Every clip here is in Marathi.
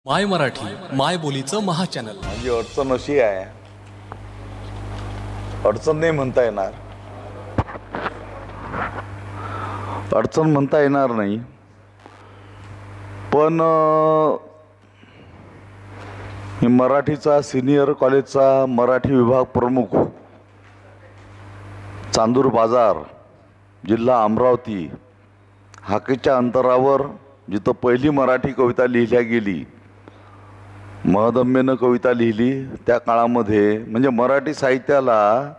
माय मराठी माय बोलीचं महाचॅनल. म्हणजे अडचण अशी आहे, अडचण नाही म्हणता येणार, अडचण म्हणता येणार नाही, पण मी मराठीचा सिनियर कॉलेजचा मराठी विभाग प्रमुख, चांदूर बाजार, जिल्हा अमरावती, हाकेच्या अंतरावर जिथं पहिली मराठी कविता लिहिल्या गेली, महदम्मेनं कविता लिहिली, त्या काळामध्ये म्हणजे मराठी साहित्याला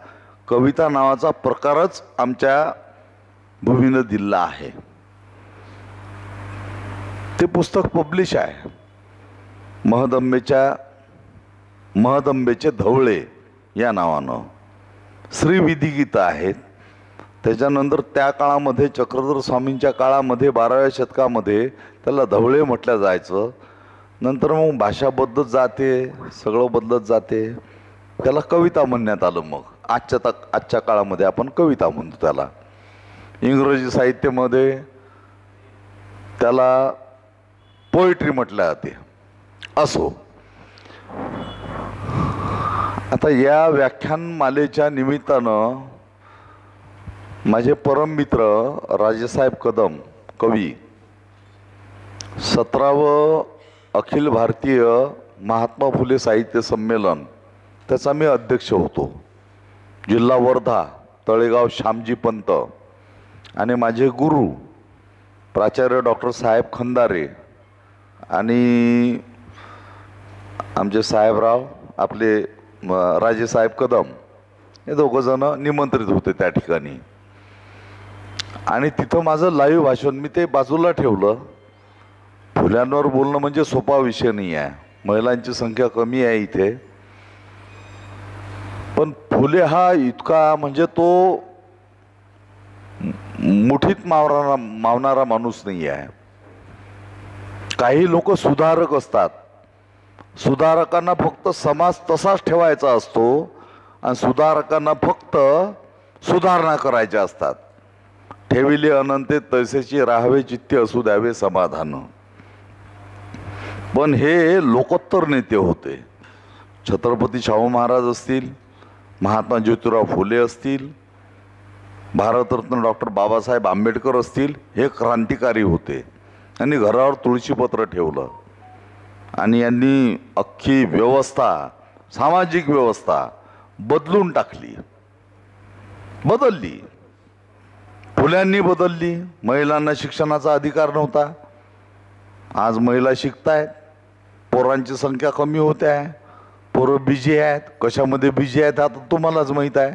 कविता नावाचा प्रकारच आमच्या भूमीनं दिला आहे. ते पुस्तक पब्लिश आहे, महदंबेचे धवळे या नावानं. श्रीविधी गीतं आहेत. त्याच्यानंतर त्या काळामध्ये चक्रधर स्वामींच्या काळामध्ये 12व्या शतकामध्ये त्याला धवळे म्हटलं जायचं. नंतर मग भाषा बदलत जाते, सगळं बदलत जाते, त्याला कविता म्हणण्यात आलं. मग आजच्या काळामध्ये आपण कविता म्हणतो त्याला. इंग्रजी साहित्यामध्ये त्याला पोएट्री म्हटलं जाते. असो, आता या व्याख्यानमालेच्या निमित्तानं माझे परममित्र राजेसाहेब कदम कवी 17वं अखिल भारतीय महात्मा फुले साहित्य संमेलन, त्याचा मी अध्यक्ष होतो. जिल्हा वर्धा, तळेगाव श्यामजी पंत, आणि माझे गुरु प्राचार्य डॉक्टर साहेब खंदारे आणि आमचे साहेबराव आपले राजेसाहेब कदम, हे दोघंजण निमंत्रित होते त्या ठिकाणी. आणि तिथं माझं लाईव्ह भाषण मी ते बाजूला ठेवलं. फुल्यांवर बोलणं म्हणजे सोपा विषय नाही आहे, महिलांची संख्या कमी आहे इथे. पण फुले हा इतका म्हणजे तो मुठीत मावणारा माणूस नाही आहे. काही लोक सुधारक असतात, सुधारकांना फक्त समाज तसाच ठेवायचा असतो आणि सुधारकांना फक्त सुधारणा करायच्या असतात. ठेविले अनंते तैसेची राहावे चित्ते असू द्यावे समाधान. पण हे लोकोत्तर नेते होते. छत्रपती शाहू महाराज असतील, महात्मा ज्योतिराव फुले असतील, भारतरत्न डॉक्टर बाबासाहेब आंबेडकर असतील, हे क्रांतिकारी होते. यांनी घरावर तुळशीपत्र ठेवलं आणि यांनी अख्खी व्यवस्था, सामाजिक व्यवस्था बदलून टाकली, बदलली. फुल्यांनी बदलली. महिलांना शिक्षणाचा अधिकार नव्हता, आज महिला शिकतायत. पोरांची संख्या कमी होते आहे, पोरं बिझी आहेत. कशामध्ये बिझी आहेत आता तुम्हालाच माहीत आहे.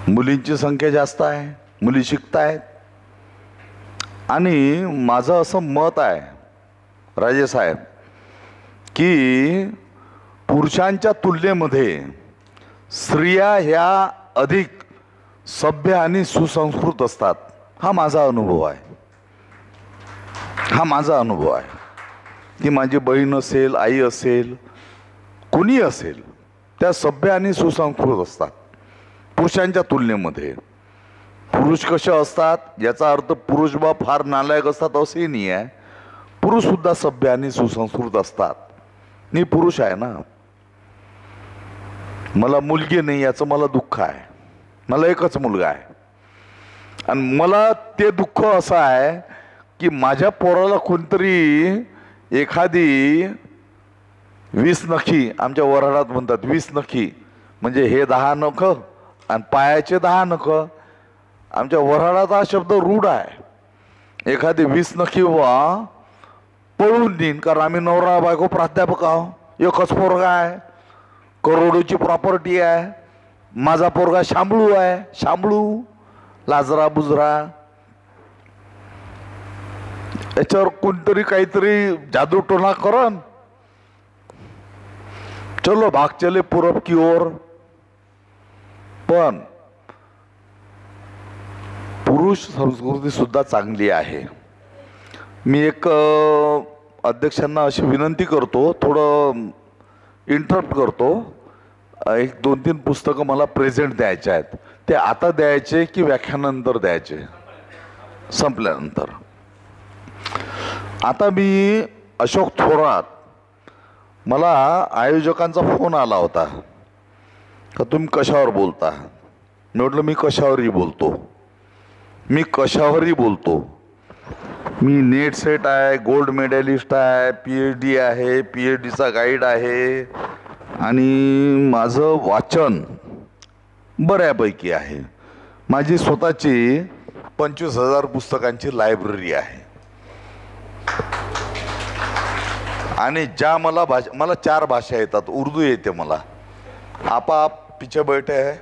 मुलींची संख्या जास्त आहे, मुली शिकतायत. आणि माझं असं मत आहे राजेसाहेब की पुरुषांच्या तुलनेमध्ये स्त्रिया ह्या अधिक सभ्य आणि सुसंस्कृत असतात. हा माझा अनुभव आहे, हा माझा अनुभव आहे. ती माझी बहीण असेल, आई असेल, कोणी असेल, त्या सभ्य आणि सुसंस्कृत असतात पुरुषांच्या तुलनेमध्ये. पुरुष कसे असतात याचा अर्थ पुरुष बा फार नालायक असतात असंही नाही आहे. पुरुषसुद्धा सभ्य आणि सुसंस्कृत असतात. मी पुरुष आहे ना, मला मुलगी नाही याचं मला दुःख आहे. मला एकच मुलगा आहे आणि मला ते दुःख असं आहे की माझ्या पोराला कोणतरी एखादी 20 नखी, आमच्या वऱ्हाडात म्हणतात 20 नखी, म्हणजे हे 10 नख आणि पायाचे 10 नख. आमच्या वऱ्हाडात हा शब्द रूढ आहे. एखादी 20 नखी वा पळून देईन, कारण आम्ही नवरा बायको प्राध्यापक आहो, एकच पोरगा आहे, करोडोची प्रॉपर्टी आहे. माझा पोरगा शांबळू आहे, शांबळू, लाजरा बुजरा. याच्यावर कोणतरी काहीतरी जादूटोना करन, चलो भाग चले पूरब की ओर. पण पुरुष संस्कृती सुद्धा चांगली आहे. मी एक अध्यक्षांना अशी विनंती करतो, थोडं इंटरप्ट करतो. एक 2-3 पुस्तकं मला प्रेझेंट द्यायचे आहेत. ते आता द्यायचे की व्याख्यानानंतर द्यायचे? संपल्यानंतर. आता मी अशोक थोरात, मला आयोजकांचा फोन आला होता का तुम्ही कशावर बोलता. मी म्हटलं मी कशावरही बोलतो, मी कशावरही बोलतो. मी नेट सेट आहे, गोल्ड मेडलिस्ट आहे, PhD आहे, PhDचा गाईड आहे आणि माझं वाचन बऱ्यापैकी आहे. माझी स्वतःची 25,000 पुस्तकांची लायब्ररी आहे. आणि ज्या मला 4 भाषा येतात. उर्दू येते मला. आप पीछे बैठे हैं,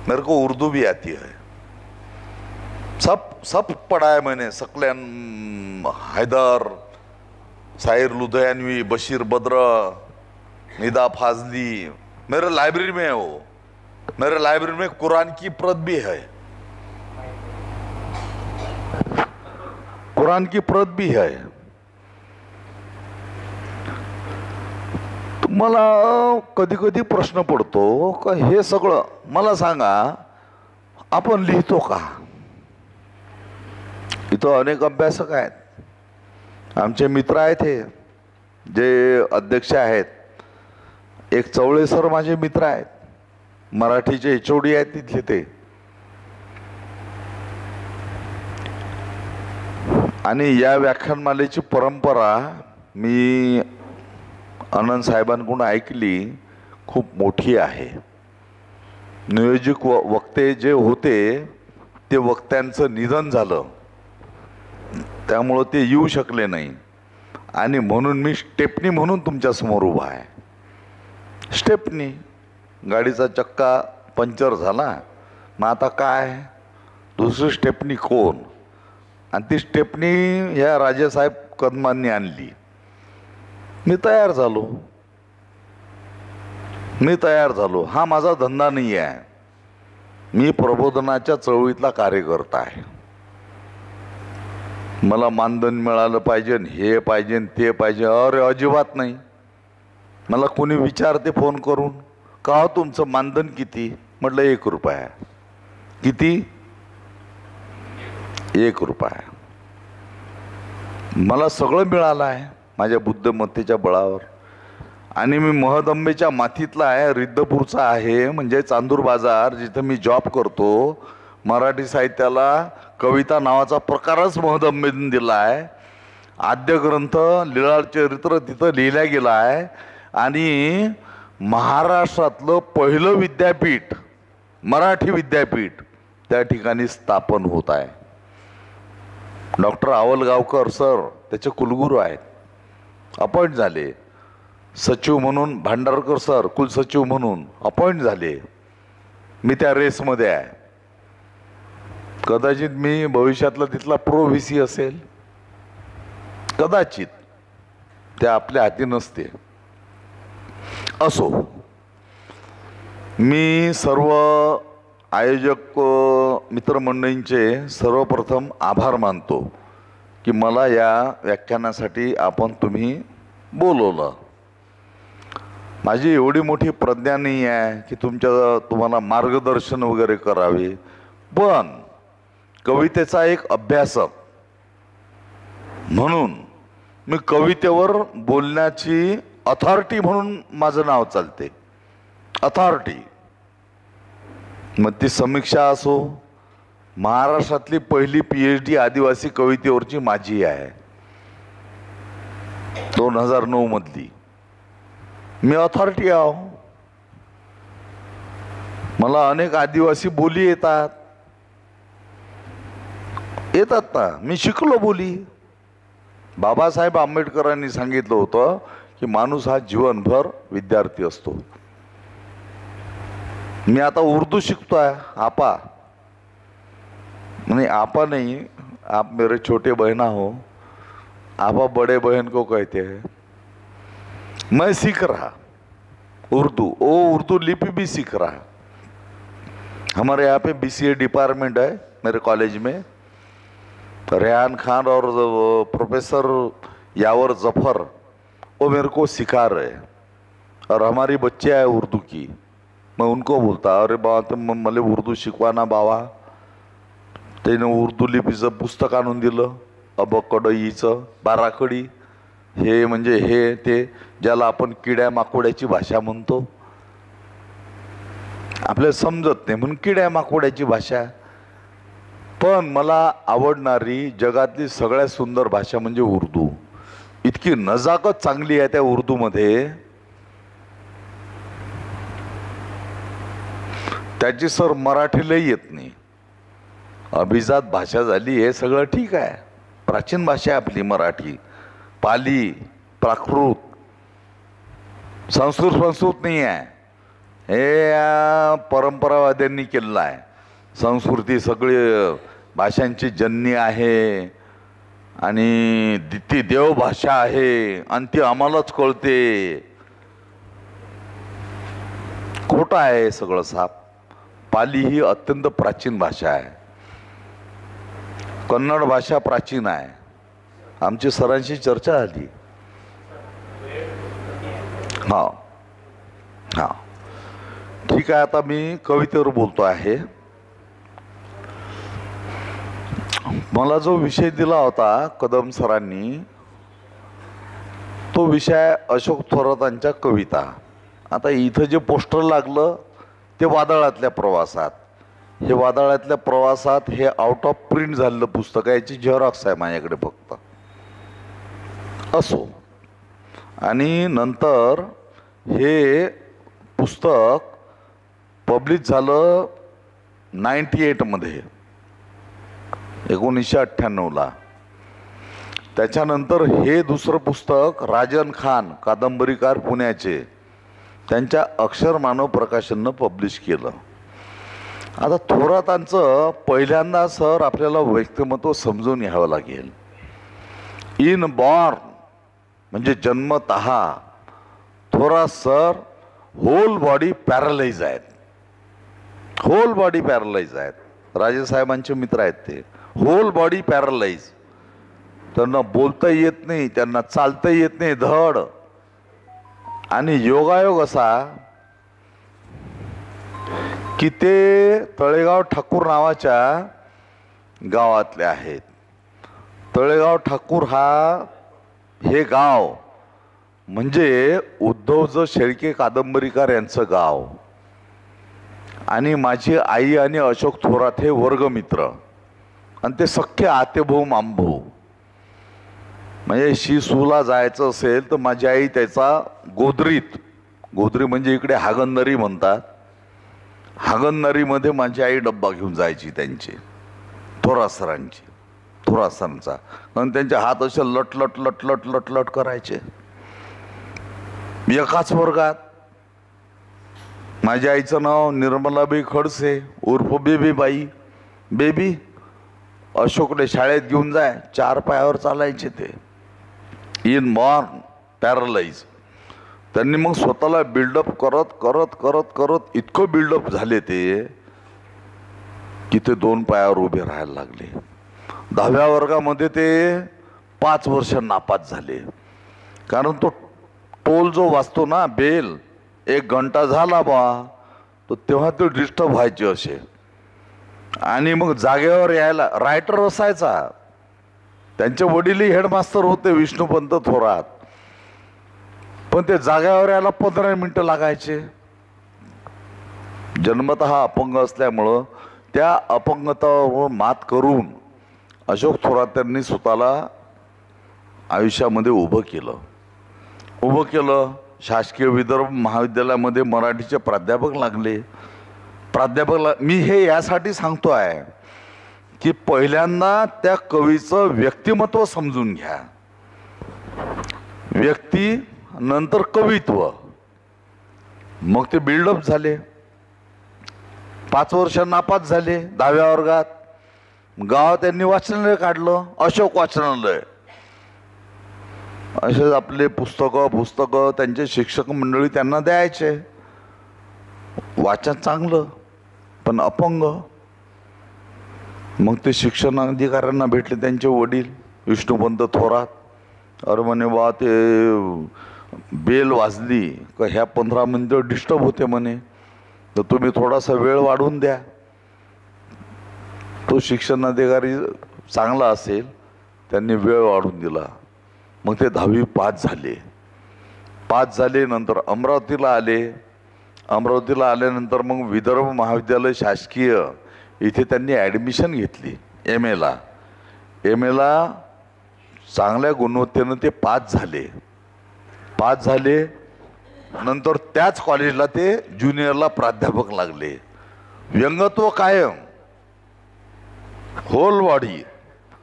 मेरे को उर्दू भी आती है. सब पढ़ा है मैंने. सकलैन हैदर, साहिर लुधियानवी, बशीर बद्र, निदा फाजली मेरे लाइब्रेरी में है. वो मेरे लाइब्रेरी में कुरान की प्रत भी है. कुरान की प्रत भी है. मला कधी कधी प्रश्न पडतो का हे सगळं मला सांगा आपण लिहितो का. इथं अनेक अभ्यासक आहेत, आमचे मित्र आहेत, हे जे अध्यक्ष आहेत. एक चवळे सर माझे मित्र आहेत, मराठीचे HOD आहेत तिथले ते. आणि या व्याख्यानमालेची परंपरा मी आनंद साहेबांकडून ऐकली, खूप मोठी आहे. नियोजक वक्ते जे होते ते वक्त्यांचं निधन झालं, त्यामुळं ते येऊ शकले नाही. आणि म्हणून मी स्टेपनी म्हणून तुमच्यासमोर उभा आहे. स्टेपनी, गाडीचा चक्का पंक्चर झाला, मग आता काय, दुसरी स्टेपनी कोण. आणि ती स्टेपनी ह्या राजेसाहेब कदमांनी आणली. मी तयार झालो. हा माझा धंदा नाही आहे. मी प्रबोधनाच्या चळवळीतला कार्यकर्ता आहे. मला मानधन मिळालं पाहिजे, हे पाहिजे, ते पाहिजे. अरे अजिबात नाही. मला कोणी विचारते फोन करून का हो तुमचं मानधन किती. म्हटलं 1 रुपया. किती? 1 रुपया. मला सगळं मिळालं आहे माझ्या बुद्धमत्तेच्या बळावर. आणि मी महदंबेच्या मातीतला आहे, रिद्धपूरचा आहे, म्हणजे चांदूर बाजार जिथं मी जॉब करतो. मराठी साहित्याला कविता नावाचा प्रकारच महदंबेने दिला आहे. आद्य ग्रंथ लीळा चरित्र तिथं लिहिला गेला आहे. आणि महाराष्ट्रातलं पहिलं विद्यापीठ, मराठी विद्यापीठ त्या ठिकाणी स्थापन होत आहे. डॉक्टर आवलगावकर सर त्याचे कुलगुरू आहेत, अपॉइंट झाले. सचिव म्हणून भांडारकर सर कुलसचिव म्हणून अपॉइंट झाले. मी त्या रेसमध्ये आहे. कदाचित मी भविष्यातला तिथला प्रो VC असेल, कदाचित. ते आपल्या हाती नसते. असो, मी सर्व आयोजक मित्रमंडळींचे सर्वप्रथम आभार मानतो की मला या व्याख्यानासाठी तुम्ही बोलवलं. माझी एवढी मोठी प्रज्ञा नाही आहे की तुम्हाला मार्गदर्शन वगैरे करावे, पण कवितेचा एक अभ्यासक म्हणून मी कवितेवर बोलण्याची अथॉरिटी म्हणून माझं नाव चालते. अथॉरिटी. मग ती समीक्षा असो, महाराष्ट्रातली पहिली PhD आदिवासी कवितेवरची माझी आहे, 2009 मधली. मी अथॉरिटी आहो. मला अनेक आदिवासी बोली येतात ना. मी शिकलो बोली. बाबासाहेब आंबेडकरांनी सांगितलं होतं की माणूस हा जीवनभर विद्यार्थी असतो. मी आता उर्दू शिकतोय. आपा नहीं, आप मेरे छोटे बहना हो. आपा बड़े बहन को कहते हैं. मैं सीख रहा उर्दू. उर्दू लिपि भी सीख रहा. हमारे यहाँ पे BCA डिपार्टमेंट है मेरे कॉलेज में. रेहान खान और प्रोफेसर यावर जफर वो मेरे को सिखा रहे. और हमारी बच्चे है उर्दू की. मैं उनको बोलता, अरे बाबा तुम मला उर्दू शिकवा ना बाबा. त्याने उर्दू लिपीचं पुस्तक आणून दिलं. अबकडईचं बाराखडी, हे म्हणजे हे ते ज्याला आपण किड्या माकोड्याची भाषा म्हणतो, आपल्याला समजत नाही म्हणून किड्या माकोड्याची भाषा. पण मला आवडणारी जगातली सगळ्यात सुंदर भाषा म्हणजे उर्दू. इतकी नजाकत चांगली आहे त्या उर्दूमध्ये. त्याची सर मराठीलाही येत नाही. अभिजात भाषा झाली हे सगळं ठीक आहे, प्राचीन भाषा आहे आपली मराठी. पाली, प्राकृत, संस्कृत नाही आहे. हे परंपरावाद्यांनी केलेलं आहे. संस्कृती सगळी भाषांची जननी आहे आणि ती देवभाषा आहे आणि ती आम्हालाच कळते. खोटं आहे सगळं साप. पाली ही अत्यंत प्राचीन भाषा आहे. कन्नड भाषा प्राचीन आहे. आमची सरांशी चर्चा झाली. हा हा ठीक आहे. आता मी कवितेवर बोलतो आहे. मला जो विषय दिला होता कदम सरांनी, तो विषय अशोक थोरातांच्या कविता. आता इथं जे पोस्टर लागलं ते वादळातल्या प्रवासात. हे वादळातल्या प्रवासात हे आउट ऑफ प्रिंट झालेलं पुस्तक आहे. याची झेरॉक्स आहे माझ्याकडे फक्त. असो. आणि नंतर हे पुस्तक पब्लिश झालं 98 मध्ये, 1998ला. त्याच्यानंतर हे दुसरं पुस्तक राजन खान कादंबरीकार पुण्याचे, त्यांच्या अक्षरमानव प्रकाशननं पब्लिश केलं. आता थोरातांचं पहिल्यांदा सर आपल्याला व्यक्तिमत्व समजून घ्यावं लागेल. इन बॉर्न म्हणजे जन्मतः Thorat sir whole body paralyse आहेत. होल बॉडी पॅरालाइज आहेत. राजेसाहेबांचे मित्र आहेत ते. Whole body paralyse. त्यांना बोलता येत नाही, त्यांना चालता येत नाही धड. आणि योगायोग असा की ते तळेगाव ठाकूर नावाच्या गावातले आहेत. तळेगाव ठाकूर हे गाव म्हणजे उद्धवज शेळके कादंबरीकार यांचं गाव. आणि माझी आई आणि अशोक थोरात हे वर्गमित्र आणि ते सख्खे आतेभाऊ मामभाऊ. म्हणजे शिसूला जायचं असेल तर माझी आई त्याचा गोदरी म्हणजे इकडे हागणदारी म्हणतात, हागणदारीमध्ये माझी आई डब्बा घेऊन जायची त्यांची, थोरात सरांचा. कारण त्यांचे हात असे लट लट लट लट लट लट करायचे. एकाच वर्गात. माझ्या आईचं नाव निर्मलाबाई खडसे उर्फ बेबीबाई. बेबी अशोकने शाळेत घेऊन जाय. 4 पायावर चालायचे ते. Inborn paralyse. त्यांनी मग स्वतःला बिल्डअप करत करत करत करत इतकं बिल्डअप झाले ते की ते 2 पायावर उभे राहायला लागले. 10व्या वर्गामध्ये ते 5 वर्ष नापास झाले. कारण तो टोल जो वाजतो ना, बेल, 1 घंटा झाला बा, तो तेव्हा ते डिस्टर्ब व्हायचे असे. आणि मग जागेवर यायला रायटर असायचा. त्यांचे वडीलही हेडमास्तर होते विष्णुपंत थोरात. पण ते जागेवर यायला 15 मिनिटं लागायचे. जन्मतः अपंग असल्यामुळं त्या अपंगतावर मात करून अशोक थोरात त्यांनी स्वतःला आयुष्यामध्ये उभं केलं. शासकीय विदर्भ महाविद्यालयामध्ये मराठीचे प्राध्यापक लागले. मी हे यासाठी सांगतो आहे की पहिल्यांदा त्या कवीचं व्यक्तिमत्व समजून घ्या. व्यक्ती नंतर कवित्व, मग ते बिल्डअप झाले. 5 वर्ष नापास झाले 10व्या वर्गात. गावात त्यांनी वाचनालय काढलं, अशोक वाचनालय. असेच आपले पुस्तकं त्यांचे शिक्षक मंडळी त्यांना द्यायचे. वाचन चांगलं पण अपंग. मग ते शिक्षण अधिकाऱ्यांना भेटले त्यांचे वडील विष्णुपंत थोरात. अरे म्हणे बा, ते बेल वाजली का ह्या 15 मिनिटं डिस्टर्ब होते म्हणे, तर तुम्ही थोडासा वेळ वाढवून द्या. तो शिक्षण अधिकारी चांगला असेल त्यांनी वेळ वाढवून दिला. मग ते 10वी पास झाले. पास झाले नंतर अमरावतीला आले. अमरावतीला आल्यानंतर मग विदर्भ महाविद्यालय शासकीय इथे त्यांनी ॲडमिशन घेतली एम एला. चांगल्या गुणवत्तेनं ते पास झाले. नंतर त्याच कॉलेजला ते ज्युनियरला प्राध्यापक लागले. व्यंगत्व कायम, होल बॉडी,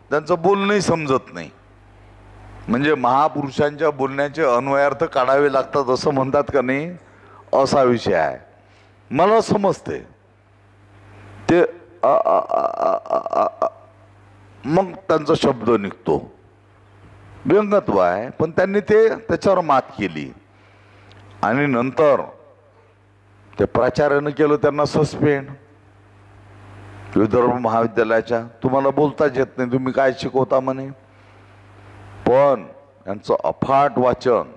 त्यांचं बोलणंही समजत नाही. म्हणजे महापुरुषांच्या बोलण्याचे अन्वयार्थ काढावे लागतात असं म्हणतात का नाही, असा विषय आहे. मला समजते ते मग त्यांचा शब्द निघतो, व्यंगत्व आहे. पण त्यांनी त्याच्यावर मात केली. आणि नंतर ते प्राचार्यानं केलं त्यांना सस्पेंड विदर्भ महाविद्यालयाच्या. तुम्हाला बोलताच येत नाही, तुम्ही काय शिकवता म्हणे. पण यांचं अफाट वाचन,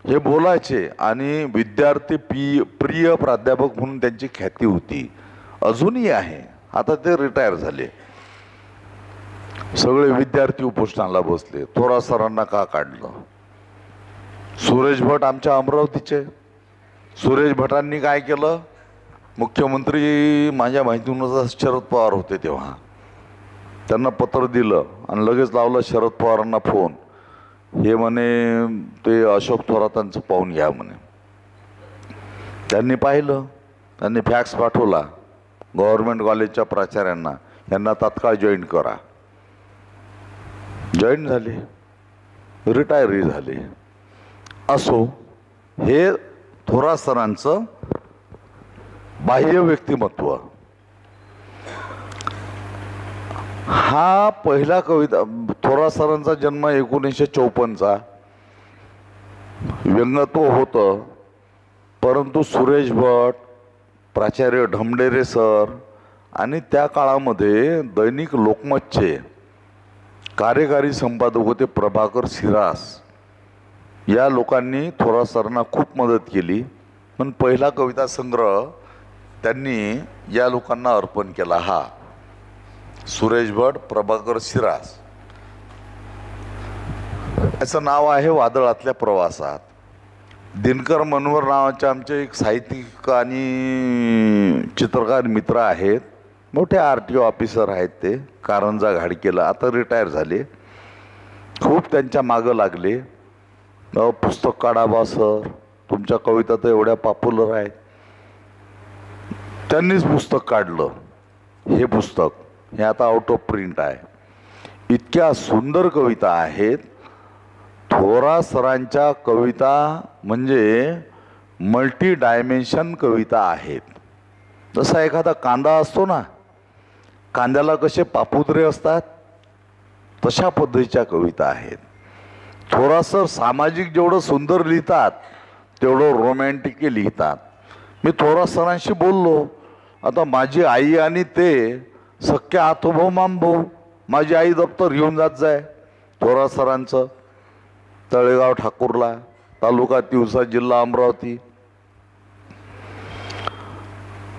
हे बोलायचे आणि विद्यार्थी प्रिय प्राध्यापक म्हणून त्यांची ख्याती होती, अजूनही आहे. आता ते रिटायर झाले. सगळे विद्यार्थी उपोषणाला बसले. थोरात सरांना का काढलं? सुरेश भट आमच्या अमरावतीचे. सुरेश भटांनी काय केलं? मुख्यमंत्री माझ्या माहितीनुसार शरद पवार होते तेव्हा, त्यांना पत्र दिलं आणि लगेच लावलं शरद पवारांना फोन. हे म्हणे ते अशोक थोरातांचं पाहून घ्या म्हणे. त्यांनी पाहिलं, त्यांनी फॅक्स पाठवला गव्हर्नमेंट कॉलेजच्या प्राचार्यांना, यांना तात्काळ जॉईन करा. जॉईन झाले, रिटायरी झाले. असो, हे थोरात सरांचं बाह्य व्यक्तिमत्व. हा पहिला कविता, थोरात सरांचा जन्म 1954चा. व्यंगत्व होतं, परंतु सुरेश भट, प्राचार्य ढमढेरे सर आणि त्या काळामध्ये दैनिक लोकमतचे कार्यकारी संपादक होते प्रभाकर सिरास. या लोकांनी थोरात सरांना खूप मदत केली. पण पहिला कविता संग्रह त्यांनी या लोकांना अर्पण केला. हा सुरेश भट, प्रभाकर सिरास. याचं नाव आहे वादळातल्या प्रवासात. दिनकर मनोहर नावाचे आमचे एक साहित्यिक आणि चित्रकार मित्र आहेत. मोठे RTO ऑफिसर आहेत ते, कारंजा घाडकेला. आता रिटायर झाले. खूप त्यांच्या मागं लागले. पुस्तक काढा बा सर, तुमच्या कविता तर एवढ्या पॉप्युलर आहेत. त्यांनीच पुस्तक काढलं. हे पुस्तक हे आता आउट ऑफ प्रिंट आहे. इतक्या सुंदर कविता आहेत. थोरात सरांच्या कविता म्हणजे मल्टी डायमेन्शन कविता आहेत. जसा एखादा कांदा असतो ना, कांद्याला कसे पापुद्रे असतात, तशा पद्धतीच्या कविता आहेत. थोरात सर सामाजिक जेवढं सुंदर लिहितात तेवढं रोमॅन्टिक लिहितात. मी थोरात सरांशी बोललो. आता माझी आई आणि ते सख्या आतोभाऊ मामभाऊ. माझी आई दप्तर घेऊन जात जाय थोरात सरांचं, तळेगाव ठाकूरला, तालुका तिवसा, जिल्हा अमरावती.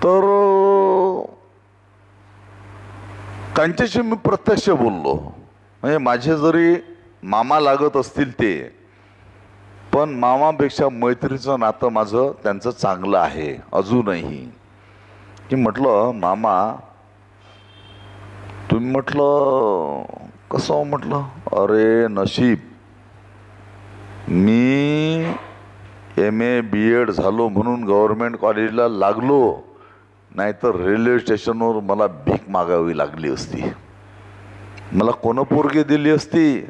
तर त्यांच्याशी मी प्रत्यक्ष बोललो. म्हणजे माझे जरी मामा लागत असतील ते, पण मामापेक्षा मैत्रीचं नातं माझं त्यांचं चांगलं आहे अजूनही. की म्हटलं मामा तुम्ही, म्हटलं कसं, म्हटलं अरे नशीब मी MA BEd झालो म्हणून गव्हर्नमेंट कॉलेजला लागलो, नाहीतर रेल्वे स्टेशनवर मला भीक मागावी लागली असती. मला कोण पोरगी दिली असती?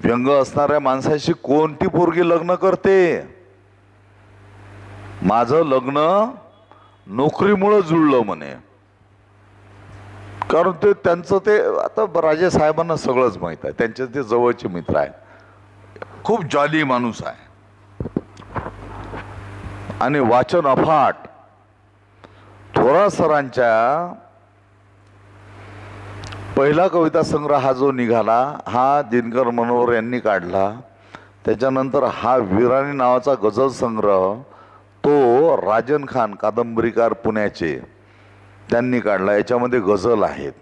व्यंग असणाऱ्या माणसाशी कोणती पोरगी लग्न करते? माझं लग्न नोकरीमुळे जुळलं म्हणे. कारण ते त्यांचं ते आता राजे साहेबांना सगळंच माहीत आहे. त्यांचे ते जवळचे मित्र आहेत. खूप जॉली माणूस आहे आणि वाचन अफाट. थोरात सरांच्या पहिला कविता संग्रह हा जो निघाला, हा दिनकर मनोहर यांनी काढला. त्याच्यानंतर हा वीराणी नावाचा गझल संग्रह, तो राजन खान कादंबरीकार पुण्याचे, त्यांनी काढला. याच्यामध्ये गझल आहेत,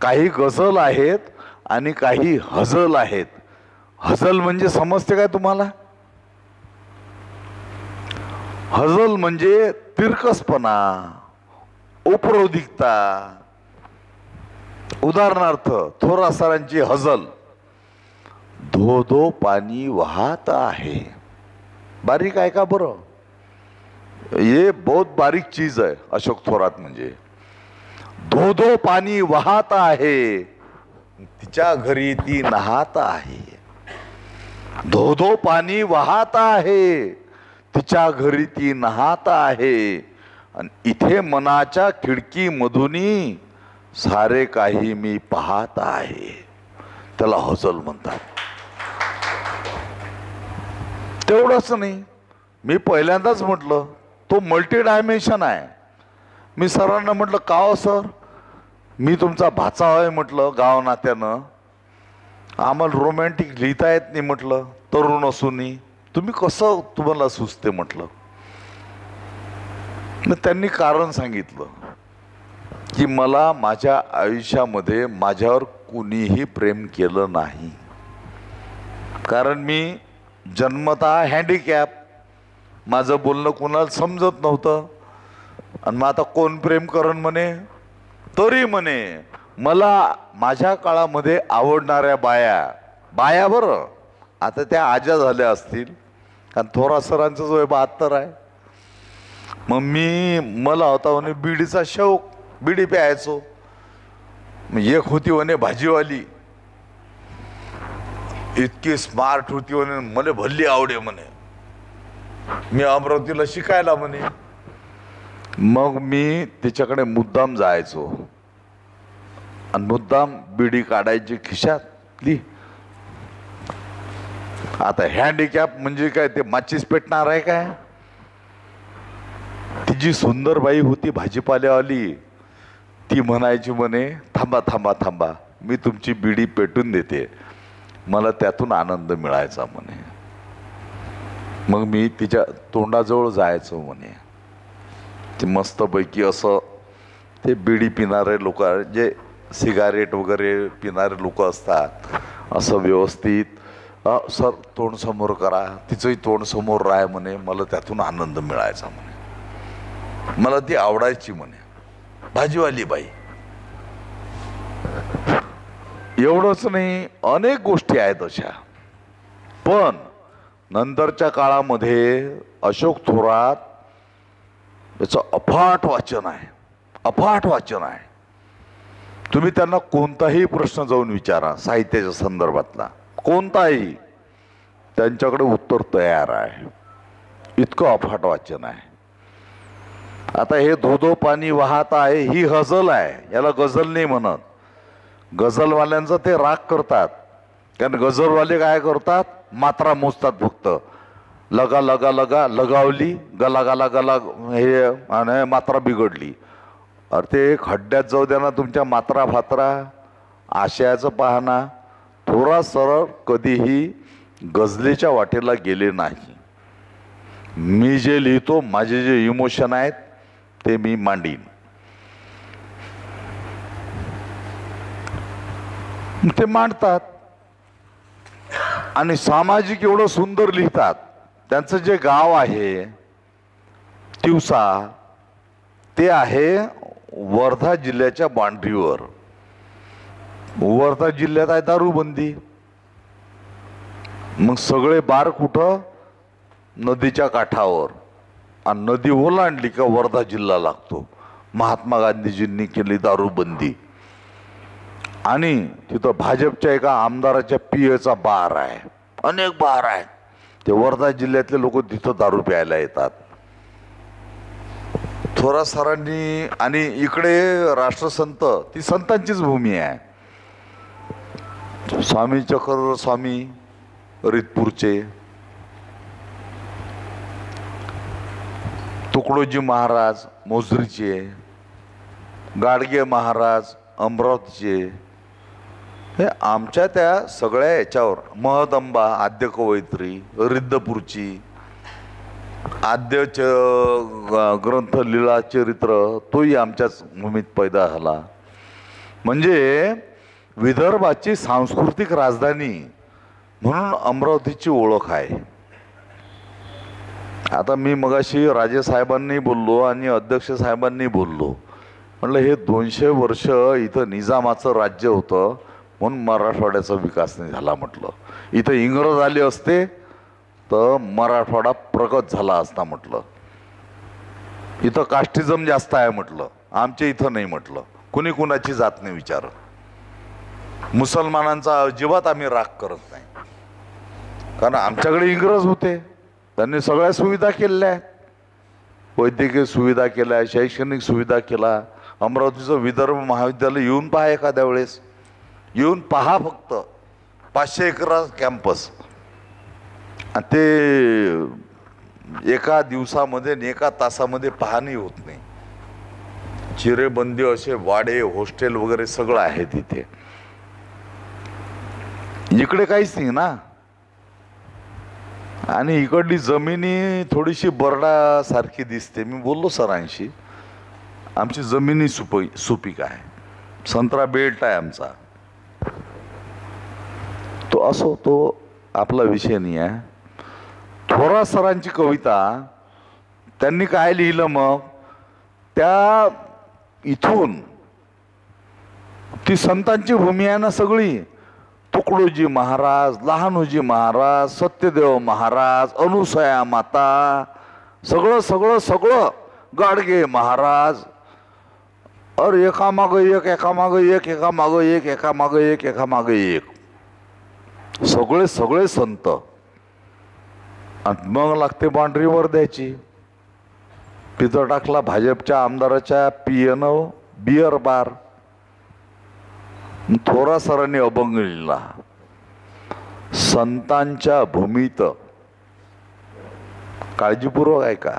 काही गझल आहेत आणि काही हजल आहेत. हजल म्हणजे समजते काय तुम्हाला? हजल म्हणजे तिरकसपणा, उपरोधिकता. उदाहरणार्थ थोरा सरांची हजल, धो धो पाणी वाहत आहे. बारीक आहे का बरं? ये बहुत बारीक चीज आहे अशोक थोरात म्हणजे. धो धो पाणी वाहत आहे, तिच्या घरी ती नाहत आहे. धो धो पाणी वाहत आहे, तिच्या घरी ती नाहत आहे. आणि इथे मनाच्या खिडकीमधूनही सारे काही मी पाहत आहे. त्याला हजल म्हणतात. तेवढंच नाही, मी पहिल्यांदाच म्हटलं तो मल्टी डायमेन्शन आहे. मी सरांना म्हटलं का हो सर, मी तुमचा भाचा आहे म्हटलं गाव नात्यानं, आम्हाला रोमॅन्टिक लिहिता येत नाही म्हटलं तरुण असूनही, तुम्ही कसं तुम्हाला सुचते म्हटलं. मग त्यांनी कारण सांगितलं की मला माझ्या आयुष्यामध्ये माझ्यावर कुणीही प्रेम केलं नाही, कारण मी जन्मतः हँडिकॅप, माझं बोलणं कोणाला समजत नव्हतं. आणि मग आता कोण प्रेम करण म्हणे. तरी म्हणे मला माझ्या काळामध्ये आवडणाऱ्या बाया बरं आता त्या आज्या झाल्या असतील, कारण थोरा सरांचं जो 72 आहे. मग मला होता म्हणे बिडीचा शौक, बिडी प्यायचो. एक होती म्हणे भाजीवाली, इतकी स्मार्ट होती म्हणे, मला भल्ली आवडे म्हणे. मी अमरावतीला शिकायला म्हणे. मग मी तिच्याकडे मुद्दाम जायचो आणि मुद्दाम बिडी काढायची खिशातली. आता हँडिकॅप म्हणजे काय, ते माचीस पेटणार आहे काय? ती जी सुंदर बाई होती भाजीपाल्यावाली, ती म्हणायची म्हणे थांबा थांबा थांबा, मी तुमची बिडी पेटून देते. मला त्यातून आनंद मिळायचा म्हणे. मग मी तिच्या तोंडाजवळ जायचो म्हणे. ते मस्तपैकी असं ते बिडी पिणारे लोक, जे सिगारेट वगैरे पिणारे लोक असतात, असं व्यवस्थित सर तोंड समोर करा, तिचंही तोंड समोर राह म्हणे. मला त्यातून आनंद मिळायचा म्हणे. मला ती आवडायची म्हणे भाजीवाली बाई. एवढंच नाही, अनेक गोष्टी आहेत अशा. पण नंतरच्या काळामध्ये अशोक थोरात याचं अफाट वाचन आहे, अफाट वाचन आहे. तुम्ही त्यांना कोणताही प्रश्न जाऊन विचारा साहित्याच्या संदर्भातला, कोणताही, त्यांच्याकडे उत्तर तयार आहे. इतकं अफाट वाचन आहे. आता हे धो धो पाणी वाहत आहे ही गझल आहे, याला गझल नाही म्हणत. गझलवाल्यांचं ते राग करतात, कारण गझलवाले काय करतात, मात्रा मोजतात फक्त. लगा लगा लगा लगावली, गला गला गला, हे आणि मात्रा बिघडली. अरे ते खड्ड्यात जाऊ द्या ना तुमच्या मात्रा फात्रा. आशयाचं पाहना, थोरा सरळ कधीही गझलेच्या वाटेला गेले नाही. मी जे लिहितो, माझे जे इमोशन आहेत ते मी मांडीन. ते मांडतात आणि सामाजिक एवढं सुंदर लिहितात. त्यांचं जे गाव आहे तिवसा, ते आहे वर्धा जिल्ह्याच्या बांड्रीवर. वर्धा जिल्ह्यात आहे दारूबंदी. मग सगळे बार कुठं, नदीच्या काठावर. आणि नदी ओलांडली का वर्धा जिल्हा लागतो. महात्मा गांधीजींनी केली दारूबंदी. आणि तिथं भाजपच्या एका आमदाराच्या पियेचा बार आहे, अनेक बार आहेत. ते वर्धा जिल्ह्यातले लोक तिथं दारू प्यायला येतात. थोरा सरांनी, आणि इकडे राष्ट्रसंत, ती संतांचीच भूमी आहे. स्वामी चक्र स्वामी रितपूरचे, तुकडोजी महाराज मोजरीचे, गाडगे महाराज अमरावतीचे, हे आमच्या त्या सगळ्या याच्यावर. महदंबा आद्य कवयित्री रिद्धपूरची, आद्य ग्रंथ लीला चरित्र तोही आमच्याच भूमीत पैदा झाला. म्हणजे विदर्भाची सांस्कृतिक राजधानी म्हणून अमरावतीची ओळख आहे. आता मी मगाशी राजे साहेबांनी बोललो आणि अध्यक्ष साहेबांनी बोललो, म्हटलं हे 200 वर्ष इथं निजामाचं राज्य होतं म्हणून मराठवाड्याचा विकास नाही झाला. म्हटलं इथं इंग्रज आले असते तर मराठवाडा प्रगत झाला असता. म्हटलं इथं कास्टिझम जास्त आहे. म्हटलं आमच्या इथं नाही. म्हटलं कुणी कुणाची जात नाही विचार. मुसलमानांचा अजिबात आम्ही राग करत नाही, कारण आमच्याकडे इंग्रज होते, त्यांनी सगळ्या सुविधा केलेल्या आहेत. वैद्यकीय सुविधा केल्या, शैक्षणिक सुविधा केला. अमरावतीचं विदर्भ महाविद्यालय येऊन पहा, एखाद्या वेळेस येऊन पहा. फक्त 500 एकर कॅम्पस, ते एका दिवसामध्ये आणि एका तासामध्ये पाहणी होत नाही. चिरेबंदी असे वाडे, हॉस्टेल वगैरे सगळं आहे तिथे. इकडे काहीच नाही ना. आणि इकडली जमिनी थोडीशी बरडासारखी दिसते. मी बोललो सरांशी, आमची जमिनी सुपीक आहे, संत्रा बेल्ट आहे आमचा. तो असो, तो आपला विषय नाही आहे. थोरात सरांची कविता, त्यांनी काय लिहिलं मग, त्या इथून ती संतांची भूमी आहे ना सगळी. तुकडोजी महाराज, लहानोजी महाराज, सत्यदेव महाराज, अनुसया माता, सगळं सगळं सगळं, गाडगे महाराज, अरे एकामागं एक, एकामागं एक, एकामागं एक, एकामागं एक, एकामागं एक, सगळे सगळे संत. आणि मग लागते बाँड्रीवर द्यायची. तिथं टाकला भाजपच्या आमदाराच्या पियनो बियर बार. थोरात सरांनी अभंग लिहिला, संतांच्या भूमीत, काळजीपूर्वक ऐका,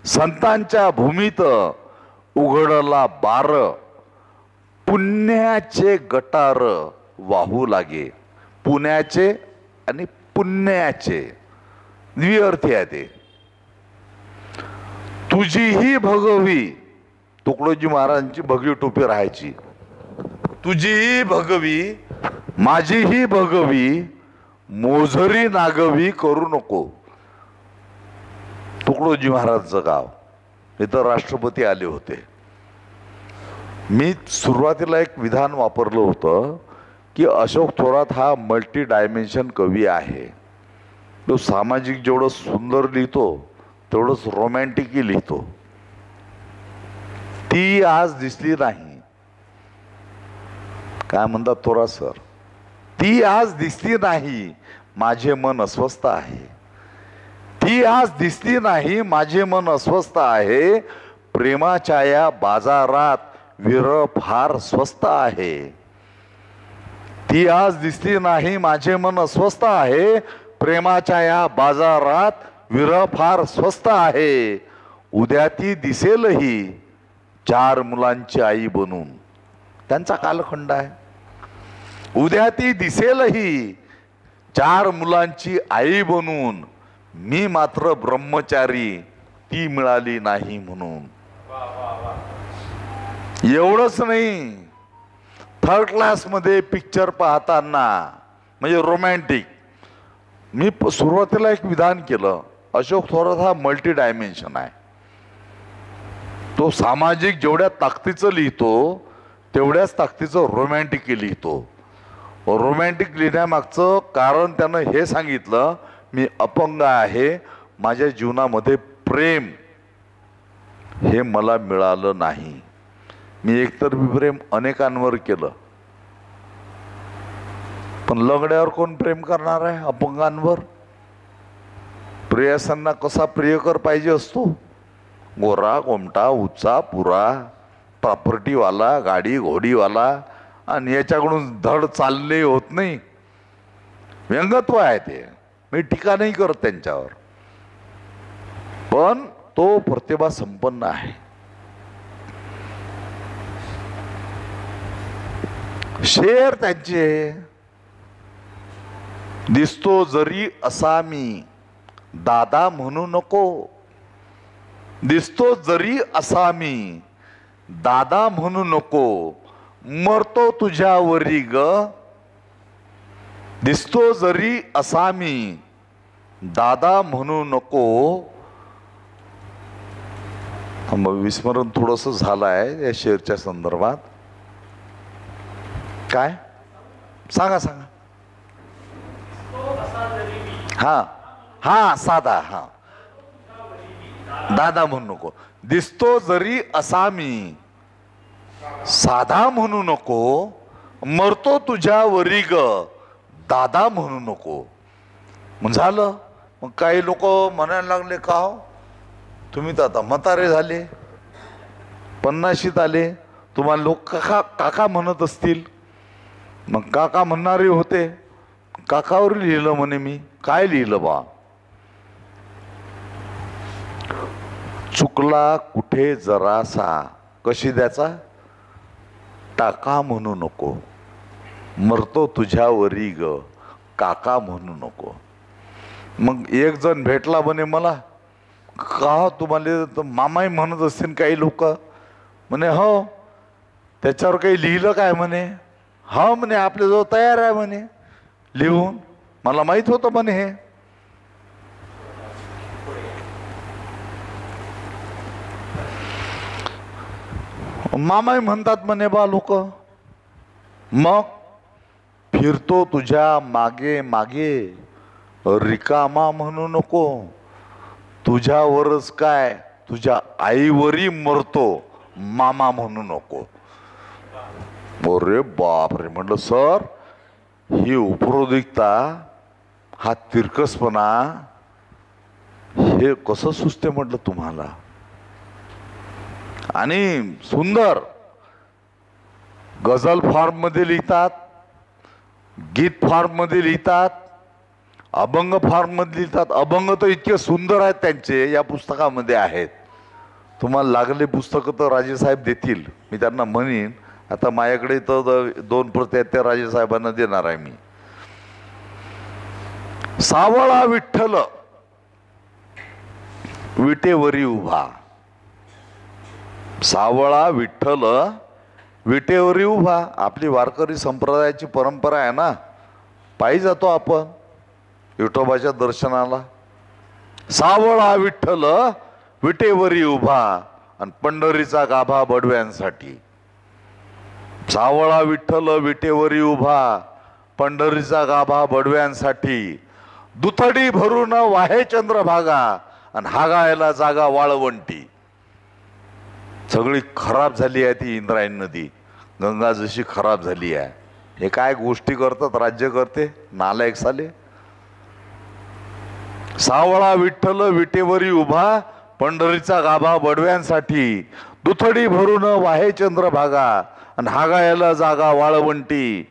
संतांच्या भूमीत उघडला बार, पुण्याचे गटार वाहू लागे. पुण्याचे आणि पुण्याचे द्विअर्थी आहे ते. तुझीही भगवी, तुकडोजी महाराजांची भगवी टोपी राहायची. तुझीही भगवी, माझीही भगवी, मोझरी नागवी करू नको. तुकडोजी महाराजचं गाव. इथं राष्ट्रपती आले होते. मी सुरुवातीला एक विधान वापरलं होतं की अशोक थोरात हा मल्टी डायमेन्शन कवी आहे. तो सामाजिक जेवढं सुंदर लिहितो तेवढंच रोमॅन्टिकही लिहितो. ती आज दिसली नाही. काय म्हणतात थोरात सर, ती आज दिसली नाही, माझे मन अस्वस्थ आहे. ती आज दिसली नाही, माझे मन अस्वस्थ आहे. प्रेमाच्या या बाजारात विरह फार स्वस्त आहे. ती आज दिसली नाही, माझे मन अस्वस्थ आहे. प्रेमाच्या या बाजारात विरह फार स्वस्त आहे. उद्या ती दिसेलही 4 मुलांची आई बनून. त्यांचा कालखंड आहे. उद्या ती दिसेलही 4 मुलांची आई बनून. मी मात्र ब्रह्मचारी, ती मिळाली नाही म्हणून. एवढंच नाही, 3rd क्लासमध्ये पिक्चर पाहताना, म्हणजे रोमॅन्टिक, मी सुरुवातीला एक विधान केलं, अशोक थोरात हा मल्टी डायमेन्शन आहे. तो सामाजिक जेवढ्या ताकदीचं लिहितो तेवढ्याच ताकदीचं रोमॅन्टिक लिहितो. रोमॅन्टिक लिहिण्यामागचं कारण त्यानं हे सांगितलं, मी अपंग आहे, माझ्या जीवनामध्ये प्रेम हे मला मिळालं नाही. मी एकतर प्रेम अनेकांवर केलं, पण लंगड्यावर कोण प्रेम करणार आहे? अपंगांवर. प्रेयसांना कसा प्रियकर पाहिजे असतो? गोरा, गोमटा, उच्चा, पुरा, प्रॉपर्टीवाला, गाडी घोडीवाला, आणि याच्याकडून धड चालणे होत नाही. व्यंगत्व आहे ते, मी टीका नाही करत त्यांच्यावर, पण तो प्रतिभा संपन्न आहे. शेर त्यांचे, दिसतो जरी असा मी, दादा म्हणू नको. दिसतो जरी असा मी, दादा म्हणू नको. मरतो तुझ्यावरी ग, दिसतो जरी असा मी, दादा म्हणू नको. विस्मरण थोडस झालं आहे या शेरच्या संदर्भात. काय सांगा सांगा. हा हा साधा. हा दादा म्हणू नको, दिसतो जरी असा मी, साधा म्हणू नको. मरतो तुझ्यावरी ग, दादा म्हणू नको. मग झालं. मग काही लोक म्हणायला लागले, का हो तुम्ही तर आता म्हातारे झाले, 50शीत आले, तुम्हाला लोक काका काका म्हणत असतील. मग काका म्हणणारे होते. काकावर लिहिलं म्हणे मी. काय लिहिलं बा? चुकला कुठे जरासा, कशी द्याचा, टाका म्हणू नको. मरतो तुझ्यावरी ग, काका म्हणू नको. मग एक जण भेटला म्हणे मला, का तुम्हाला मामाही म्हणत असतील काही लोक. म्हणे हो, त्याच्यावर काही लिहिलं काय म्हणे. हा म्हणे आपल्याजवळ तयार आहे म्हणे लिहून. मला माहित होतं म्हणे हे. मामाही म्हणतात म्हणे बा लोक. मग फिरतो तुझ्या मागे मागे, रिकामा म्हणू नको. तुझ्यावरच काय, तुझ्या आईवरी मरतो, मामा म्हणू नको. अरे बापरे, म्हटलं सर ही उपरोधिकता, हा तिरकसपणा, हे कसं सुचते म्हटलं तुम्हाला. आणि सुंदर गझल फॉर्म मध्ये लिहितात, गीत फॉर्म मध्ये लिहितात, अभंग फॉर्म मध्ये लिहितात. अभंग तर इतके सुंदर आहेत त्यांचे, या पुस्तकामध्ये आहेत. तुम्हाला लागले पुस्तकं तर राजेसाहेब देतील. मी त्यांना म्हणेन, आता माझ्याकडे तर 2 प्रती आहेत, त्या राजेसाहेबांना देणार आहे मी. सावळा विठ्ठल विटेवरी उभा. सावळा विठ्ठल विटेवरी उभा. आपली वारकरी संप्रदायाची परंपरा आहे ना, पायी जातो आपण विठोबाच्या दर्शनाला. सावळा विठ्ठल विटेवरी उभा, आणि पंढरीचा गाभा बडव्यांसाठी. सावळा विठ्ठल विटेवरी उभा, पंढरीचा गाभा बडव्यांसाठी. दुथडी भरून वाहे चंद्रभागा, आणि हागायला जागा वाळवंटी. सगळी खराब झाली आहे ती इंद्रायणी नदी, गंगा जशी खराब झाली आहे. हे काय गोष्टी करतात राज्य करते नालायक साले. सावळा विठ्ठल विटेवरी उभा, पंढरीचा गाभा बडव्यांसाठी. दुथडी भरून वाहे चंद्रभागा, आणि हागायला जागा वाळवंटी.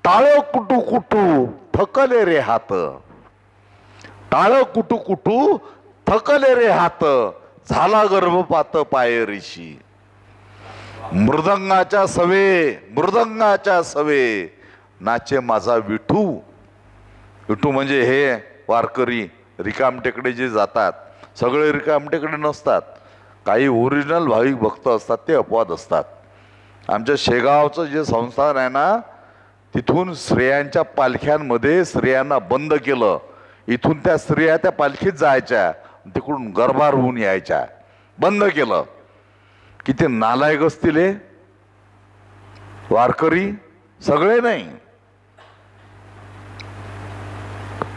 टाळ कुटू कुटू थकले रे हात, टाळ कुटू कुटू थकले रे हात. झाला गर्भपात पाय ऋषी. मृदंगाच्या सवे, मृदंगाच्या सवे, नाचे माझा विठू. विठू म्हणजे हे वारकरी रिकामटेकडे जे जातात, सगळे रिकामटेकडे नसतात. काही ओरिजिनल भाविक भक्त असतात, ते अपवाद असतात. आमच्या शेगावचं जे संस्थान आहे ना, तिथून स्त्रियांच्या पालख्यांमध्ये स्त्रियांना बंद केलं. इथून त्या स्त्रिया त्या पालखीत जायच्या, तिकडून गरबार होऊन यायच्या. बंद केलं. किती नालायक असतील हे वारकरी. सगळे नाही,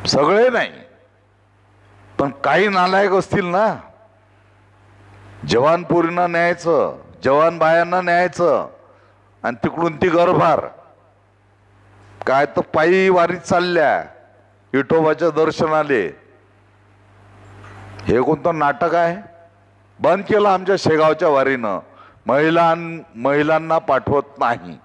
सगळे नाही, पण काही नालायक असतील ना. जवान पोरींना न्यायचं, जवान बायांना न्यायचं, आणि तिकडून ती गरभार. काय तर पायी वारीत चालल्या विठोबाच्या दर्शनाले. हे कोणतं नाटक आहे? बंद केलं आमच्या शेगावच्या वारीनं. महिलांना पाठवत नाही.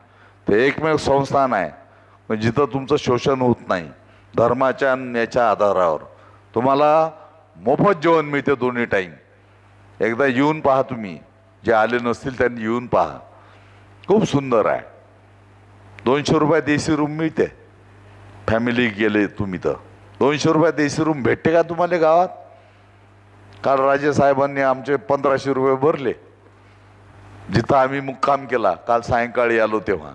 ते एकमेव संस्थान आहे जिथं तुमचं शोषण होत नाही. धर्माच्या याच्या आधारावर तुम्हाला मोफत जेवण मिळते 2 टाईम. एकदा येऊन पहा तुम्ही, जे आले नसतील त्यांनी येऊन पहा. खूप सुंदर आहे. 200 रुपयात देशी रूम मिळते. फॅमिली गेले तुम्ही तर 200 रुपयात देशी रूम भेटते का तुम्हाला गावात? काल राजेसाहेबांनी आमचे 1500 रुपये भरले. जिथं आम्ही मुक्काम केला काल सायंकाळी आलो तेव्हा.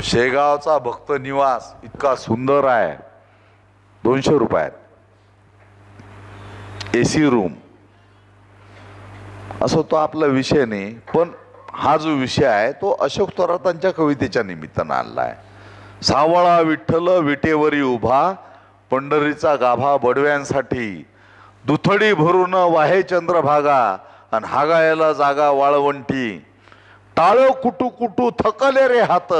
शेगावचा भक्त निवास इतका सुंदर आहे, 200 रुपयात AC रूम. असं तो आपला विषय नाही, पण हा जो विषय आहे तो अशोक थोरातांच्या कवितेच्या निमित्तानं आणला आहे. सावळा विठ्ठल विटेवरी उभा, पंढरीचा गाभा बडव्यांसाठी, दुथडी भरून वाहे चंद्रभागा, आणि हागायला जागा वाळवंटी. टाळ कुटू कुटू थकले रे हात,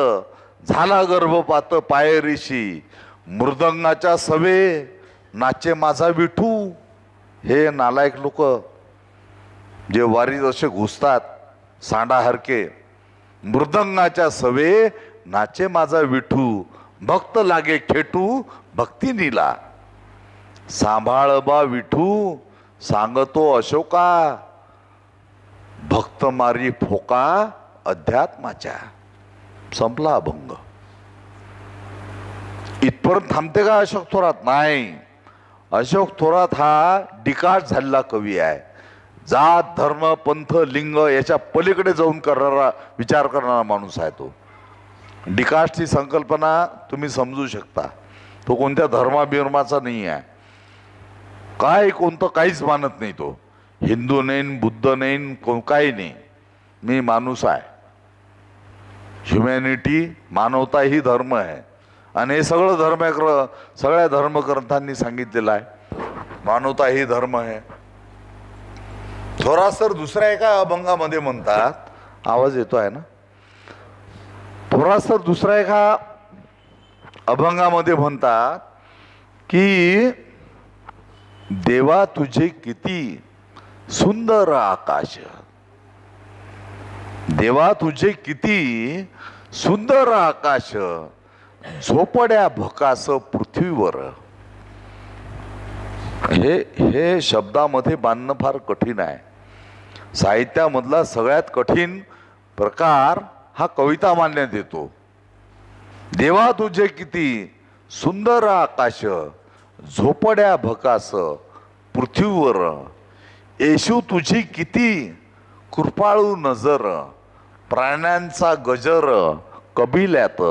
झाला गर्भपात पायरीशी, मृदंगाच्या सवे नाचे माझा विठू. हे नालायक लोक जे वारीत असे घुसतात सांडाहरके, मृदंगाच्या सवे नाचे माझा विठू, भक्त लागे खेटू भक्ती नीला. सांभाळ बा विठू सांगतो अशोका, भक्त मारी फोका अध्यात्माच्या. संपला अभंग. इथपर्यंत थांबते का अशोक थोरात? नाही. अशोक थोरात हा डिकाट झालेला कवी आहे. जात धर्म पंथ लिंग याच्या पलीकडे जाऊन करणारा विचार करणारा माणूस आहे तो. डिकास्टची संकल्पना तुम्ही समजू शकता. तो कोणत्या धर्माबिर्माचा नाही आहे. काय कोणतं काहीच मानत नाही तो. हिंदू नाही, बुद्ध नाही, काही नाही. मी माणूस आहे. ह्युमॅनिटी, मानवता ही धर्म आहे. आणि हे सगळं सगळ्या धर्मग्रंथांनी सांगितलेलं आहे. मानवता ही धर्म आहे. थोरात सर दुसऱ्या एका अभंगामध्ये म्हणतात, आवाज येतो आहे ना? थोरात सर दुसऱ्या एका अभंगामध्ये म्हणतात की देवा तुझे किती सुंदर आकाश, देवा तुझे किती सुंदर आकाश, झोपड्या भकास पृथ्वीवर. हे शब्दामध्ये बांधणं फार कठीण आहे. साहित्यामधला सगळ्यात कठीण प्रकार हा कविता मानण्यात येतो. देवा तुझे किती सुंदर आकाश, झोपड्या भकास पृथ्वीवर, येशू तुझी किती कृपाळू नजर, प्राण्यांचा गजर कबिल्यात.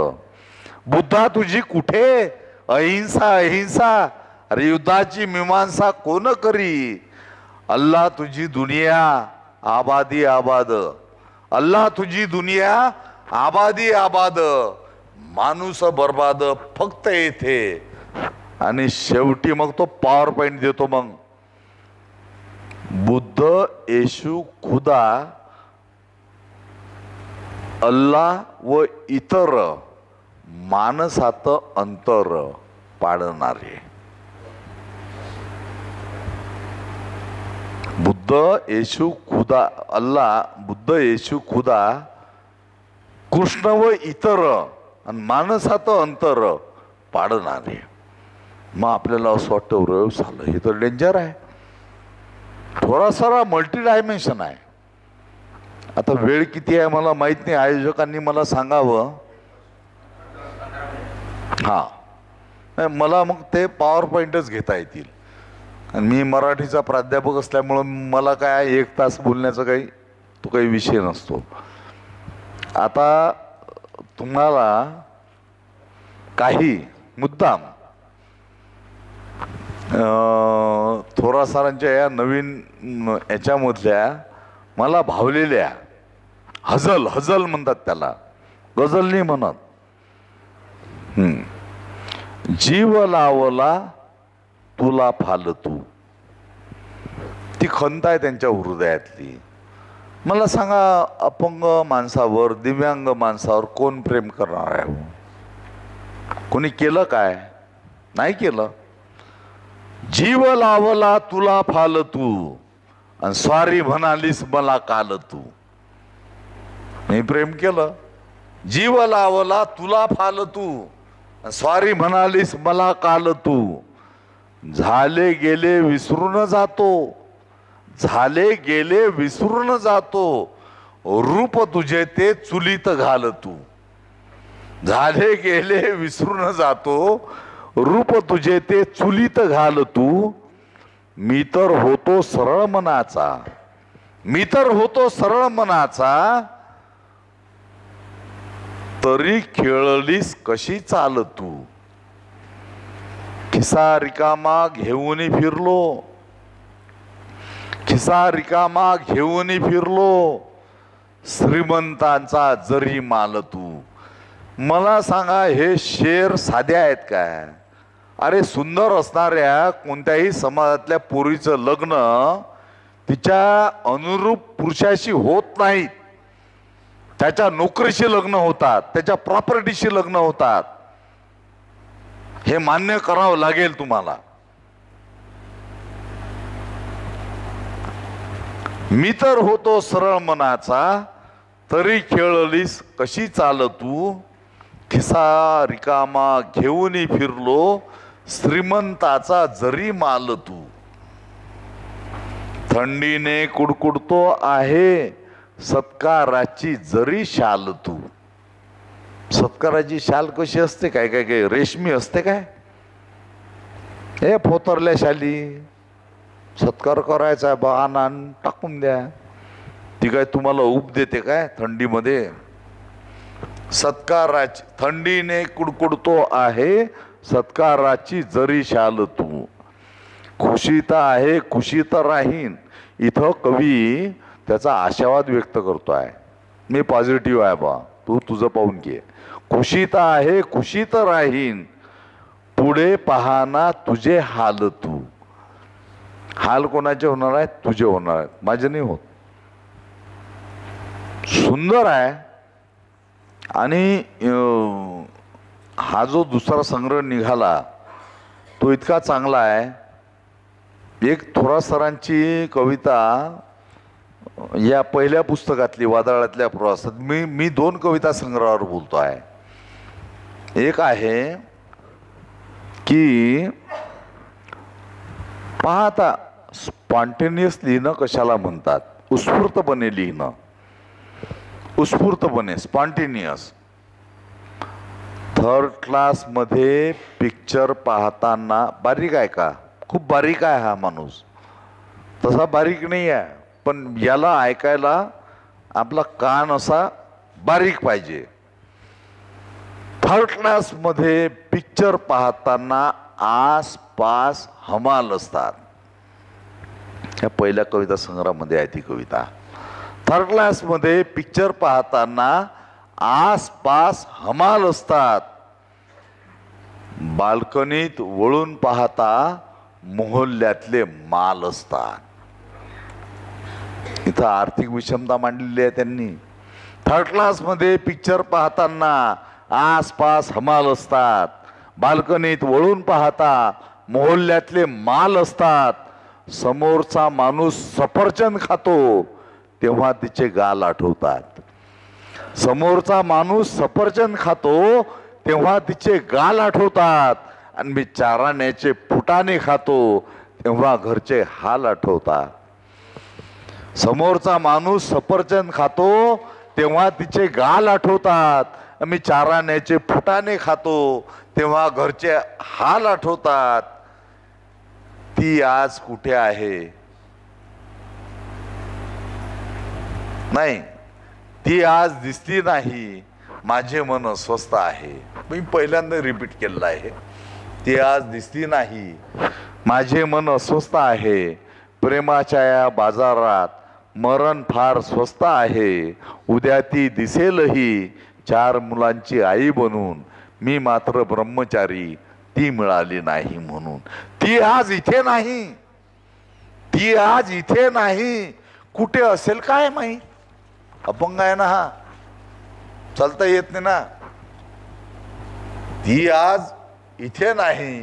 बुद्धा तुझी कुठे अहिंसा अहिंसा, अरे युद्धाची मीमांसा कोण करी. अल्लाह तुझी दुनिया आबादी आबाद, अल्लाह तुझी दुनिया आबादी आबाद, माणूस बर्बाद फक्त येथे. आणि शेवटी मग तो पॉवर पॉइंट देतो. मग बुद्ध येशू खुदा अल्लाह व इतर मानसात अंतर पाडणारे. बुद्ध येशू खुदा अल्लाह, बुद्ध येशू खुदा, कृष्ण व इतर आणि मानसात अंतर पाडणारे. मग आपल्याला असं वाटतं रे झालं, हे तर डेंजर आहे. थोडासा मल्टी डायमेन्शन आहे. आता वेळ किती आहे मला माहित नाही. आयोजकांनी मला सांगावं. हा, मला मग ते पॉवर पॉइंटच घेता येतील. आणि मी मराठीचा प्राध्यापक असल्यामुळं मला काय 1 तास बोलण्याचा काही विषय नसतो. आता तुम्हाला काही मुद्दाम थोरात सरांच्या या नवीन याच्यामधल्या मला भावलेल्या हजल म्हणतात त्याला, गझल नाही म्हणत. जीव लावला तुला फालतू, ती खंत आहे त्यांच्या हृदयातली. मला सांगा, अपंग माणसावर, दिव्यांग माणसावर कोण प्रेम करणार आहे? कोणी केलं काय? नाही केलं. जीव लावला तुला फालतू, आणि स्वारी म्हणालीस मला काल तू. मी प्रेम केलं. जीव लावला तुला फालतू, स्वारी म्हणालीस मला काल तू. झाले गेले विसरून जातो, झाले गेले विसरून जातो, रूप तुझे ते चुलीत घाल तू. झाले गेले विसरून जातो, रूप तुझे ते चुलीत घाल तू. मी तर होतो सरळ मनाचा, मी तर होतो सरळ मनाचा, तरी खेळलीस कशी चाल तू. खिसा रिकामा घेऊन फिरलो, खिसा रिकामा घेऊन फिरलो, श्रीमंतांचा जरी माल तू. मला सांगा, हे शेर साधे आहेत काय? अरे सुंदर असणाऱ्या कोणत्याही समाजातल्या पोरीचं लग्न तिच्या अनुरूप पुरुषाशी होत नाहीत. त्याच्या नोकरीशी लग्न होतात, त्याच्या प्रॉपर्टीशी लग्न होतात. हे मान्य करावं लागेल तुम्हाला. मी तर होतो सरळ मनाचा, तरी खेळलीस कशी चाल तू. खिसा रिकामा घेऊन फिरलो, श्रीमंताचा जरी माल तू. थंडीने कुडकुडतो आहे, सत्काराची जरी शाल तू. सत्काराची शाल कशी असते? काय काय काय रेशमी असते काय? हे फोतरल्या शाली. सत्कार करायचा बा, आण टाकून द्या. ती काय तुम्हाला ऊब देते काय थंडीमध्ये? सत्काराची, थंडीने कुडकुडतो आहे, सत्काराची जरी शाल तू. खुशीत आहे खुशीत राहीन. इथं कवी त्याचा आशावाद व्यक्त करतो आहे. मी पॉझिटिव्ह आहे बा, तू तुझं पाहून घे. खुशीत आहे खुशीत राहीन, पुढे पाहना तुझे हाल तू. हाल कोणाचे होणार आहेत? तुझे होणार आहेत, माझे नाही होत. सुंदर आहे. आणि हा जो दुसरा संग्रह निघाला तो इतका चांगला आहे. एक थोरात सरांची कविता या पहिल्या पुस्तकातली वादळातल्या प्रवासात, मी 2 कविता संग्रहावर बोलतो आहे. एक आहे की पाहता स्पॉन्टेनियस लिहिणं कशाला म्हणतात? उत्स्फूर्तपणे लिहिणं, उत्स्फूर्तपणे, स्पॉन्टेनियस. थर्ड क्लासमध्ये पिक्चर पाहताना, बारीक आहे का? खूप बारीक आहे हा माणूस, तसा बारीक नाही आहे, पण याला ऐकायला आपला कान असा बारीक पाहिजे. थर्ड क्लासमध्ये पिक्चर पाहताना आसपास हमाल असतात. या पहिल्या कविता संग्रहामध्ये आहे ती कविता. थर्ड क्लासमध्ये पिक्चर पाहताना आसपास हमाल असतात, बाल्कनीत वळून पाहता मोहल्ल्यातले माल असतात. इथं आर्थिक विषमता मांडलेली आहे त्यांनी. थर्ड क्लासमध्ये पिक्चर पाहताना आसपास हमाल असतात, बाल्कनीत वळून पाहता मोहल्ल्यातले माल असतात. समोरचा माणूस सफरचंद खातो तेव्हा तिचे गाल आठवतात. समोरचा माणूस सफरचंद खातो तेव्हा तिचे गाल आठवतात. आणि मी चाराण्याचे फुटाणे खातो तेव्हा घरचे हाल आठवतात. समोरचा माणूस सफरचंद खातो तेव्हा तिचे गाल आठवतात. मी चाराण्याचे फुटाणे खातो तेव्हा घरचे हाल आठवतात. ती आज कुठे आहे? नाही, ती आज दिसली नाही, माझे मन अस्वस्थ आहे. मी पहिल्यांदा रिपीट केलेलं आहे. ती आज दिसली नाही, माझे मन अस्वस्थ आहे. प्रेमाच्या या बाजारात मरण फार स्वस्त आहे. उद्या ती दिसेलही 4 मुलांची आई बनून, मी मात्र ब्रह्मचारी, ती मिळाली नाही म्हणून. ती आज इथे नाही, ती आज इथे नाही, कुठे असेल काय माहीत. अपंग आहे ना हा, चालता येत नाही ना. ती आज इथे नाही,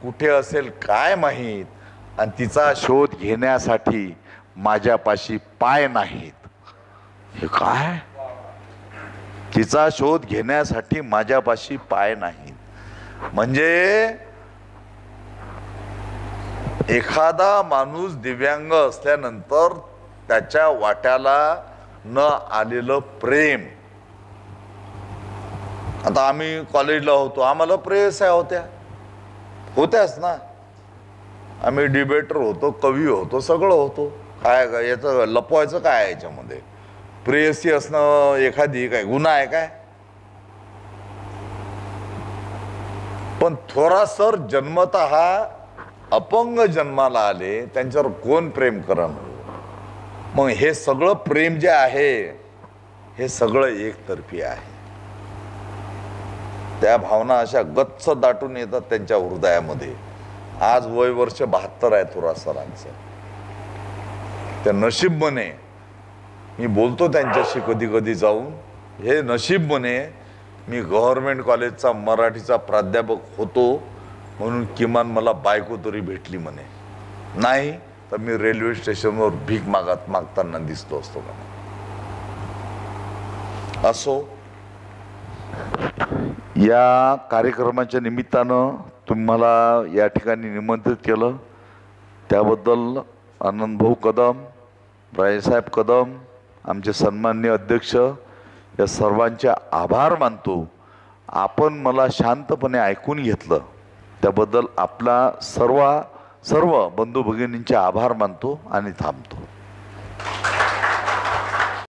कुठे असेल काय माहीत. आणि तिचा शोध घेण्यासाठी माझ्यापाशी पाय नाहीत. हे काय? तिचा शोध घेण्यासाठी माझ्यापाशी पाय नाहीत. म्हणजे एखादा माणूस दिव्यांग असल्यानंतर त्याच्या वाट्याला न आलेलं प्रेम. आता आम्ही कॉलेजला होतो, आम्हाला प्रेयस्या होत्याच ना. आम्ही डिबेटर होतो, कवी होतो, सगळं होतो. काय याचं लपवायचं काय आहे याच्यामध्ये? प्रेयसी असणं एखादी काय गुन्हा आहे काय? पण थोरा सर जन्मतः अपंग जन्माला आले, त्यांच्यावर कोण प्रेम करण? मग हे सगळं प्रेम जे आहे हे सगळं एकतर्फी आहे. त्या भावना अशा गच्च दाटून येतात त्यांच्या हृदयामध्ये. आज वय वर्ष 72 आहे थोरा सरांचं. त्या नशीब म्हणे, मी बोलतो त्यांच्याशी कधी कधी जाऊन, हे नशीब म्हणे मी गव्हर्नमेंट कॉलेजचा मराठीचा प्राध्यापक होतो म्हणून किमान मला बायको तरी भेटली म्हणे. नाही तर मी रेल्वे स्टेशनवर भीक मागताना दिसलो असतो म्हणे. असो, या कार्यक्रमाच्या निमित्तानं तुम्हाला या ठिकाणी निमंत्रित केलं त्याबद्दल आनंदभाऊ कदम, रायसाहेब कदम, आमचे सन्माननीय अध्यक्ष, या सर्वांचे आभार मानतो. आपण मला शांतपणे ऐकून घेतलं त्याबद्दल आपला सर्व बंधू भगिनींचे आभार मानतो आणि थांबतो.